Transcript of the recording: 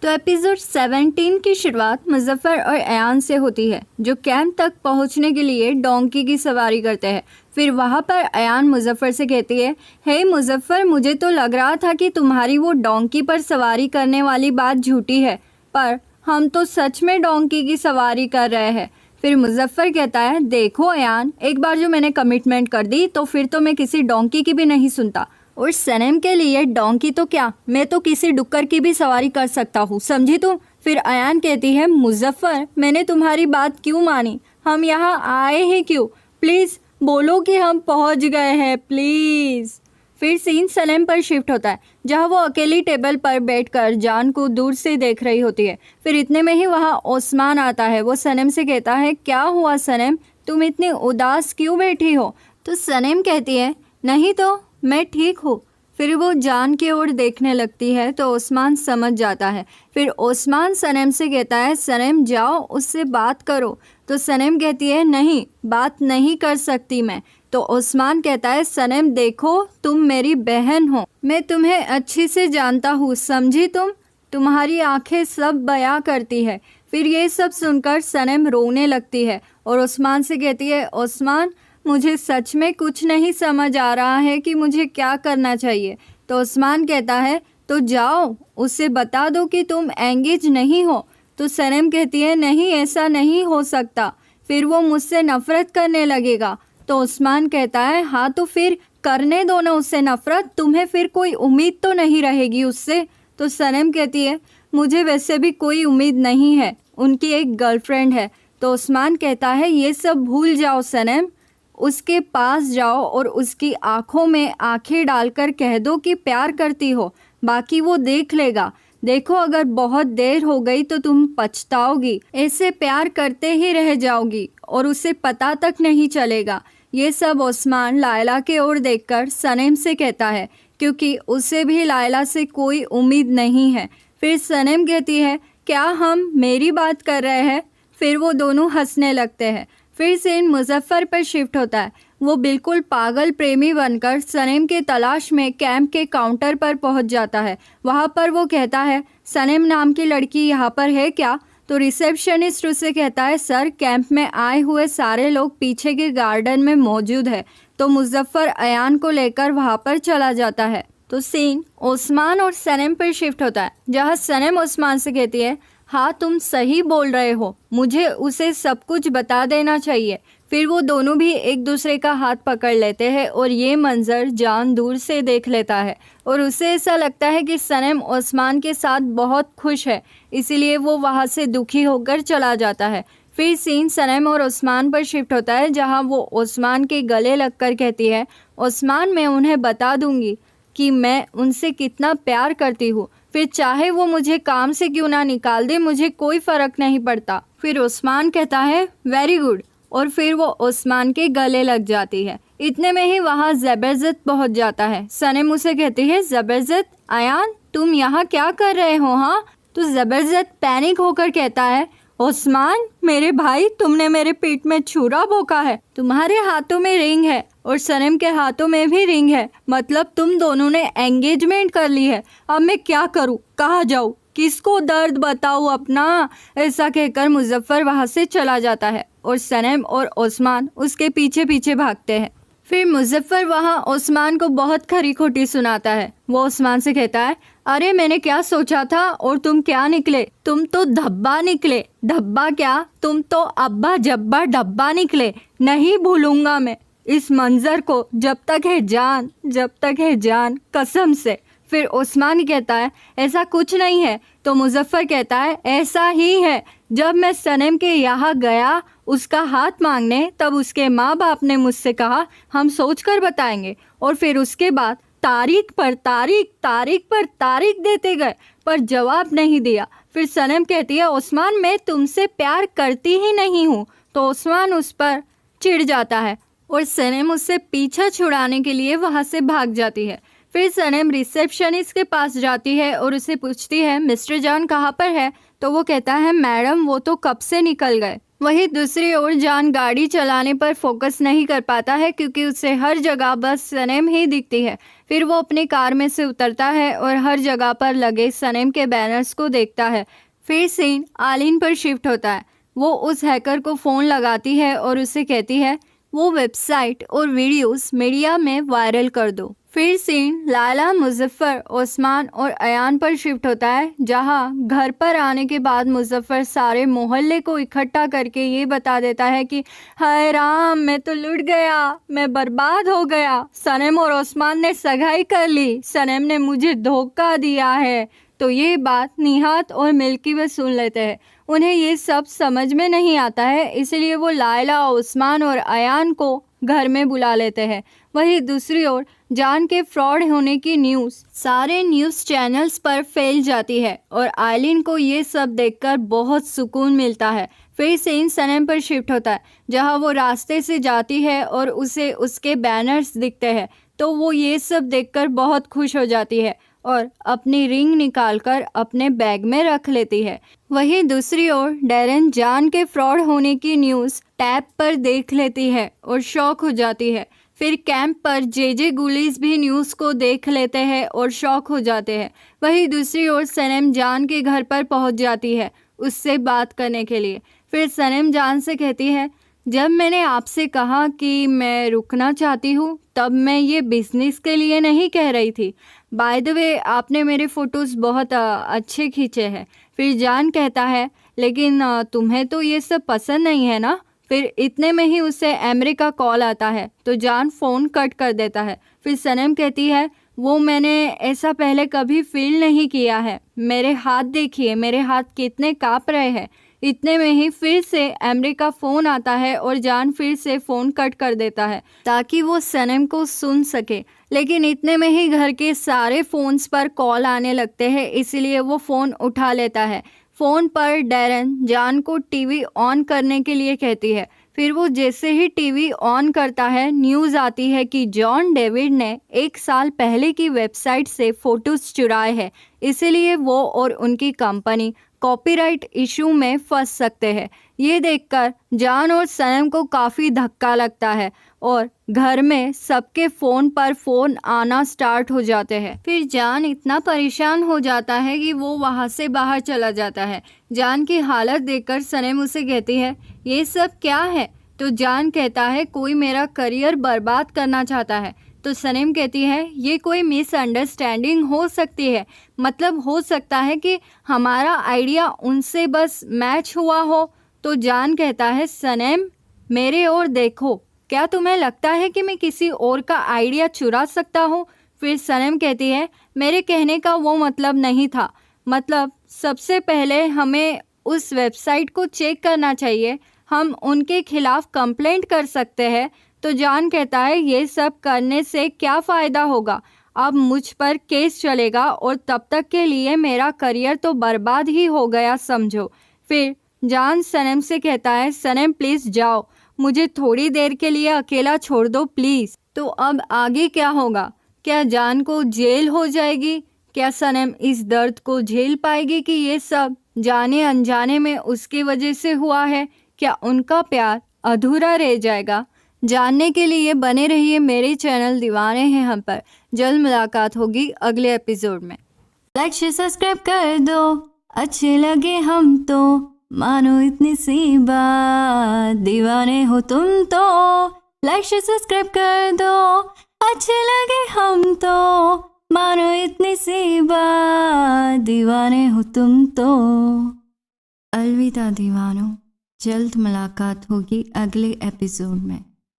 तो एपिसोड 17 की शुरुआत मुजफ्फर और अयान से होती है, जो कैंप तक पहुंचने के लिए डोंकी की सवारी करते हैं। फिर वहां पर अयान मुजफ्फर से कहती है, हे मुजफ्फर, मुझे तो लग रहा था कि तुम्हारी वो डोंकी पर सवारी करने वाली बात झूठी है, पर हम तो सच में डोंकी की सवारी कर रहे हैं। फिर मुजफ्फर कहता है, देखो अयान, एक बार जो मैंने कमिटमेंट कर दी तो फिर तो मैं किसी डोंकी की भी नहीं सुनता। और सनम के लिए डोंकी तो क्या, मैं तो किसी डुक्कर की भी सवारी कर सकता हूँ, समझी तुम। फिर अयान कहती है, मुजफ्फर, मैंने तुम्हारी बात क्यों मानी, हम यहाँ आए ही क्यों, प्लीज़ बोलो कि हम पहुँच गए हैं, प्लीज़। फिर सीन सनम पर शिफ्ट होता है, जहाँ वो अकेली टेबल पर बैठकर जान को दूर से देख रही होती है। फिर इतने में ही वहाँ ओस्मान आता है। वो सनम से कहता है, क्या हुआ सनम, तुम इतनी उदास क्यों बैठी हो। तो सनम कहती है, नहीं तो मैं ठीक हूँ। फिर वो जान की ओर देखने लगती है तो ओस्मान समझ जाता है। फिर ओस्मान सनम से कहता है, सनम जाओ उससे बात करो। तो सनम कहती है, नहीं, बात नहीं कर सकती मैं। तो ओस्मान कहता है, सनम देखो, तुम मेरी बहन हो, मैं तुम्हें अच्छी से जानता हूँ, समझी तुम, तुम्हारी आंखें सब बयां करती है। फिर ये सब सुनकर सनम रोने लगती है और ओस्मान से कहती है, ओस्मान, मुझे सच में कुछ नहीं समझ आ रहा है कि मुझे क्या करना चाहिए। तो ओस्मान कहता है, तो जाओ उससे बता दो कि तुम एंगेज नहीं हो। तो सनम कहती है, नहीं, ऐसा नहीं हो सकता, फिर वो मुझसे नफ़रत करने लगेगा। तो ओस्मान कहता है, हाँ तो फिर करने दो ना उससे नफ़रत, तुम्हें फिर कोई उम्मीद तो नहीं रहेगी उससे। तो सनम कहती है, मुझे वैसे भी कोई उम्मीद नहीं है, उनकी एक गर्लफ्रेंड है। तो ओस्मान कहता है, ये सब भूल जाओ सनम, उसके पास जाओ और उसकी आंखों में आंखें डालकर कह दो कि प्यार करती हो, बाकी वो देख लेगा। देखो, अगर बहुत देर हो गई तो तुम पछताओगी, ऐसे प्यार करते ही रह जाओगी और उसे पता तक नहीं चलेगा। ये सब ओस्मान लायला के ओर देखकर सनम से कहता है, क्योंकि उसे भी लायला से कोई उम्मीद नहीं है। फिर सनम कहती है, क्या हम मेरी बात कर रहे हैं। फिर वो दोनों हंसने लगते हैं। फिर सीन मुजफ्फर पर शिफ्ट होता है। वो बिल्कुल पागल प्रेमी बनकर सनम के तलाश में कैंप के काउंटर पर पहुंच जाता है। वहां पर वो कहता है, सनम नाम की लड़की यहाँ पर है क्या। तो रिसेप्शनिस्ट उससे कहता है, सर, कैंप में आए हुए सारे लोग पीछे के गार्डन में मौजूद है। तो मुजफ्फर अयान को लेकर वहाँ पर चला जाता है। तो सीन ओस्मान और सनम पर शिफ्ट होता है, जहाँ सनम ओस्मान से कहती है, हाँ तुम सही बोल रहे हो, मुझे उसे सब कुछ बता देना चाहिए। फिर वो दोनों भी एक दूसरे का हाथ पकड़ लेते हैं और ये मंजर जान दूर से देख लेता है और उसे ऐसा लगता है कि सनम ओस्मान के साथ बहुत खुश है, इसीलिए वो वहाँ से दुखी होकर चला जाता है। फिर सीन सनम और ओस्मान पर शिफ्ट होता है, जहाँ वो ओस्मान के गले लगकर कहती है, ओस्मान, मैं उन्हें बता दूंगी कि मैं उनसे कितना प्यार करती हूँ, फिर चाहे वो मुझे काम से क्यों ना निकाल दे, मुझे कोई फ़र्क नहीं पड़ता। फिर ओस्मान कहता है, वेरी गुड, और फिर वो ओस्मान के गले लग जाती है। इतने में ही वहाँ ज़बरदस्त पहुँच जाता है। सनम उसे कहती है, ज़बरदस्त, अयान, तुम यहाँ क्या कर रहे हो। हाँ। तो ज़बरदस्त पैनिक होकर कहता है, ओस्मान, मेरे भाई, तुमने मेरे पीठ में छुरा भोंका है, तुम्हारे हाथों में रिंग है और सनम के हाथों में भी रिंग है, मतलब तुम दोनों ने एंगेजमेंट कर ली है। अब मैं क्या करूँ, कहाँ जाऊँ, किसको दर्द बताऊँ अपना। ऐसा कहकर मुजफ्फर वहाँ से चला जाता है और सनम और ओस्मान उसके पीछे पीछे भागते हैं। फिर मुजफ्फर वहाँ ओस्मान को बहुत खरी खोटी सुनाता है। वो ओस्मान से कहता है, अरे मैंने क्या सोचा था और तुम क्या निकले, तुम तो धब्बा निकले। धब्बा क्या, तुम तो अब्बा जब्बा डब्बा निकले। नहीं भूलूंगा मैं इस मंजर को, जब तक है जान, जब तक है जान, कसम से। फिर ओस्मान कहता है, ऐसा कुछ नहीं है। तो मुजफ्फर कहता है, ऐसा ही है। जब मैं सनम के यहाँ गया उसका हाथ मांगने, तब उसके माँ बाप ने मुझसे कहा, हम सोच कर बताएंगे। और फिर उसके बाद तारीख पर तारीख, तारीख पर तारीख देते गए, पर जवाब नहीं दिया। फिर सनम कहती है, ओस्मान, मैं तुमसे प्यार करती ही नहीं हूँ। तो ओस्मान उस पर चिढ़ जाता है और सनम उससे पीछा छुड़ाने के लिए वहाँ से भाग जाती है। फिर सनम रिसेप्शनिस्ट के पास जाती है और उसे पूछती है, मिस्टर जान कहाँ पर है। तो वो कहता है, मैडम, वो तो कब से निकल गए। वहीं दूसरी ओर जान गाड़ी चलाने पर फोकस नहीं कर पाता है क्योंकि उसे हर जगह बस सनम ही दिखती है। फिर वो अपनी कार में से उतरता है और हर जगह पर लगे सनम के बैनर्स को देखता है। फिर सीन आलिन पर शिफ्ट होता है। वो उस हैकर को फ़ोन लगाती है और उसे कहती है वो वेबसाइट और वीडियोस मीडिया में वायरल कर दो। फिर सीन लाला, मुजफ्फर, ओस्मान और अयान पर शिफ्ट होता है, जहां घर पर आने के बाद मुजफ्फर सारे मोहल्ले को इकट्ठा करके ये बता देता है कि हाय राम, मैं तो लुट गया, मैं बर्बाद हो गया, सनम और ओस्मान ने सगाई कर ली, सनम ने मुझे धोखा दिया है। तो ये बात निहात और मिल्की वे सुन लेते हैं। उन्हें ये सब समझ में नहीं आता है, इसलिए वो लायला, ओस्मान और अयान को घर में बुला लेते हैं। वहीं दूसरी ओर जान के फ्रॉड होने की न्यूज़ सारे न्यूज़ चैनल्स पर फैल जाती है और आइलिन को ये सब देखकर बहुत सुकून मिलता है। फिर सीन सनम पर शिफ्ट होता है, जहां वो रास्ते से जाती है और उसे उसके बैनर्स दिखते हैं। तो वो ये सब देखकर बहुत खुश हो जाती है और अपनी रिंग निकालकर अपने बैग में रख लेती है। वहीं दूसरी ओर डैरेन जान के फ्रॉड होने की न्यूज़ टैब पर देख लेती है और शॉक हो जाती है। फिर कैंप पर जे गुलीस भी न्यूज़ को देख लेते हैं और शॉक हो जाते हैं। वहीं दूसरी ओर सनम जान के घर पर पहुंच जाती है उससे बात करने के लिए। फिर सनम जान से कहती है जब मैंने आपसे कहा कि मैं रुकना चाहती हूँ तब मैं ये बिजनेस के लिए नहीं कह रही थी। बाय द वे, आपने मेरे फ़ोटोज़ बहुत अच्छे खींचे हैं। फिर जान कहता है लेकिन तुम्हें तो ये सब पसंद नहीं है ना। फिर इतने में ही उसे अमेरिका कॉल आता है तो जान फ़ोन कट कर देता है। फिर सनम कहती है वो मैंने ऐसा पहले कभी फील नहीं किया है, मेरे हाथ देखिए, मेरे हाथ कितने काँप रहे हैं। इतने में ही फिर से अमेरिका फ़ोन आता है और जान फिर से फ़ोन कट कर देता है ताकि वो सनम को सुन सके। लेकिन इतने में ही घर के सारे फ़ोन्स पर कॉल आने लगते हैं, इसलिए वो फ़ोन उठा लेता है। फ़ोन पर डैरेन जान को टीवी ऑन करने के लिए कहती है। फिर वो जैसे ही टीवी ऑन करता है न्यूज़ आती है कि जॉन डेविड ने 1 साल पहले की वेबसाइट से फ़ोटोज़ चुराए हैं, इसीलिए वो और उनकी कंपनी कॉपीराइट इशू में फंस सकते हैं। ये देखकर जान और सनम को काफ़ी धक्का लगता है और घर में सबके फ़ोन पर फ़ोन आना स्टार्ट हो जाते हैं। फिर जान इतना परेशान हो जाता है कि वो वहाँ से बाहर चला जाता है। जान की हालत देखकर सनम उसे कहती है ये सब क्या है? तो जान कहता है कोई मेरा करियर बर्बाद करना चाहता है। तो सनम कहती है ये कोई मिसअंडरस्टैंडिंग हो सकती है, मतलब हो सकता है कि हमारा आइडिया उनसे बस मैच हुआ हो। तो जान कहता है सनम, मेरे ओर देखो, क्या तुम्हें लगता है कि मैं किसी और का आइडिया चुरा सकता हूँ? फिर सनम कहती है मेरे कहने का वो मतलब नहीं था, मतलब सबसे पहले हमें उस वेबसाइट को चेक करना चाहिए, हम उनके खिलाफ कंप्लेंट कर सकते हैं। तो जान कहता है ये सब करने से क्या फ़ायदा होगा, अब मुझ पर केस चलेगा और तब तक के लिए मेरा करियर तो बर्बाद ही हो गया समझो। फिर जान सनम से कहता है सनम प्लीज़ जाओ, मुझे थोड़ी देर के लिए अकेला छोड़ दो प्लीज़। तो अब आगे क्या होगा? क्या जान को जेल हो जाएगी? क्या सनम इस दर्द को झेल पाएगी कि ये सब जाने अनजाने में उसकी वजह से हुआ है? क्या उनका प्यार अधूरा रह जाएगा? जानने के लिए बने रहिए मेरे चैनल दीवाने हैं हम पर। जल्द मुलाकात होगी अगले एपिसोड में। लाइक शेयर सब्सक्राइब कर दो, अच्छे लगे हम तो मानो इतनी सी बात, दीवाने हो तुम तो। लाइक शेयर सब्सक्राइब कर दो, अच्छे लगे हम तो मानो इतनी सी बात, दीवाने हो तुम तो। अलविदा दीवानों, जल्द मुलाकात होगी अगले एपिसोड में।